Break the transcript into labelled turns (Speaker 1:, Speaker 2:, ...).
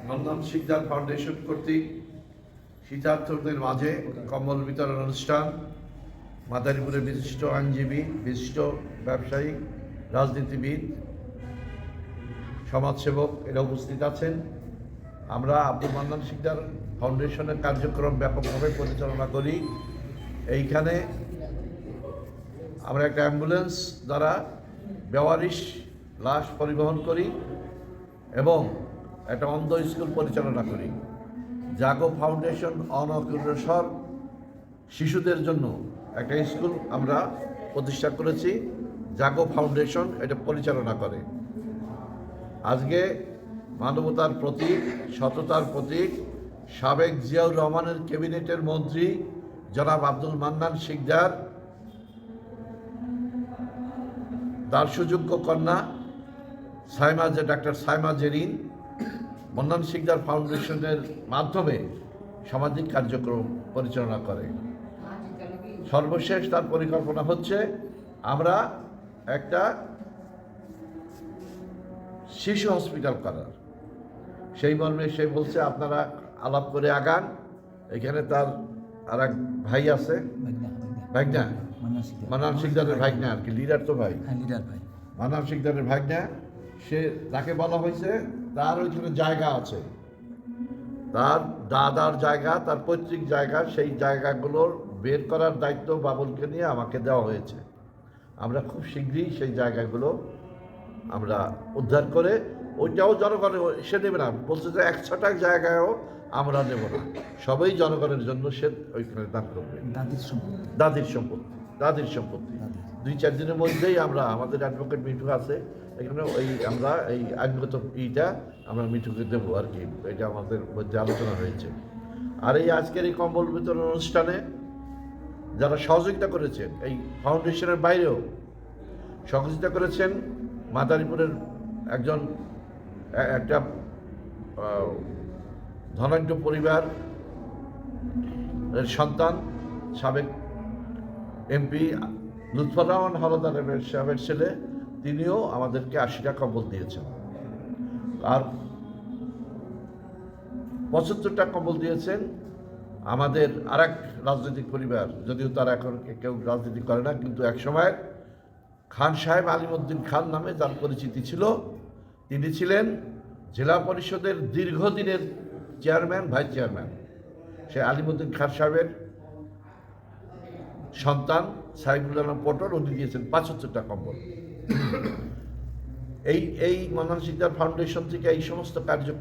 Speaker 1: Mannan Sikdar foundation কর্তৃক শীতার্থদের মাঝে কম্বল বিতরণ অনুষ্ঠান। মাদারীপুরের বিশিষ্ট আইনজীবী, বিশিষ্ট ব্যবসায়ী, রাজনীতিবিদ, সমাজসেবক এরা উপস্থিত আছেন। আমরা আব্দুল মান্নান শিকদার ফাউন্ডেশনের কার্যক্রম ব্যাপকভাবে পরিচালনা করি। এইখানে আমরা একটা অ্যাম্বুলেন্স দ্বারা বেওয়ারিশ লাশ পরিবহন করি এবং একটা অন্ধ স্কুল পরিচালনা করি। জাগো ফাউন্ডেশন অনগ্রসর শিশুদের জন্য একটা স্কুল আমরা প্রতিষ্ঠা করেছি। জাগো ফাউন্ডেশন এটা পরিচালনা করে। আজকে মানবতার প্রতীক, সততার প্রতীক, সাবেক জিয়াউর রহমানের ক্যাবিনেটের মন্ত্রী জনাব আব্দুল মান্নান শিকদার, তার সুযোগ্য কন্যা ডাক্তার সাইমা জেরিন মান্নান শিকদার ফাউন্ডেশনের মাধ্যমে সামাজিক কার্যক্রম পরিচালনা করে। সর্বশেষ তার পরিকল্পনা হচ্ছে আমরা একটা শিশু হসপিটাল করার। সেই মর্মে সে বলছে আপনারা আলাপ করে আগান। এখানে তার আর এক ভাই আছে, ভাগনা মান্নান শিকদারের ভাগনা আর কি, লিডার তো ভাই, মান্নান শিকদারের ভাগনা। সে তাকে বলা হয়েছে তার ওইখানে জায়গা আছে, তার দাদার জায়গা, তার পৈতৃক জায়গা, সেই জায়গাগুলোর বের করার দায়িত্ব বাবুলকে নিয়ে আমাকে দেওয়া হয়েছে। আমরা খুব শীঘ্রই সেই জায়গাগুলো আমরা উদ্ধার করে, ওইটাও জনগণের সে নেবে না, বলছে যে 100টা জায়গায়ও আমরা নেব না, সবই জনগণের জন্য সে ওইখানে দান করবে। দাদির সম্পত্তি 2-4 দিনের মধ্যেই আমরা, আমাদের অ্যাডভোকেট মিঠু আছে এখানে, আমরা এই আইনগত আমরা মিঠুকে দেবো আর কি, এটা আমাদের মধ্যে আলোচনা হয়েছে। আর এই আজকের এই কম্বল বিতরণ অনুষ্ঠানে যারা সহযোগিতা করেছেন, এই ফাউন্ডেশনের বাইরেও সহযোগিতা করেছেন মাদারীপুরের একটা ধনাঢ্য পরিবার সন্তান, সাবেক এমপি লুৎফর রহমান হলদার সাহেবের ছেলে, তিনিও আমাদেরকে 80টা কম্বল দিয়েছেন। আর 75টা কম্বল দিয়েছেন আমাদের আরেক রাজনৈতিক পরিবার, যদিও তারা এখন কেউ রাজনীতি করে না, কিন্তু একসময় খান সাহেব আলিমউদ্দিন খান নামে যার পরিচিতি ছিল, তিনি ছিলেন জেলা পরিষদের দীর্ঘদিনের চেয়ারম্যান, ভাইস চেয়ারম্যান। সে আলিমউদ্দিন খান সাহেবের সন্তান সাইফুল আলম পটল, উনি দিয়েছেন 75টা কম্বল। এই মান্নান শিকদার ফাউন্ডেশন থেকে এই সমস্ত কার্যক্রম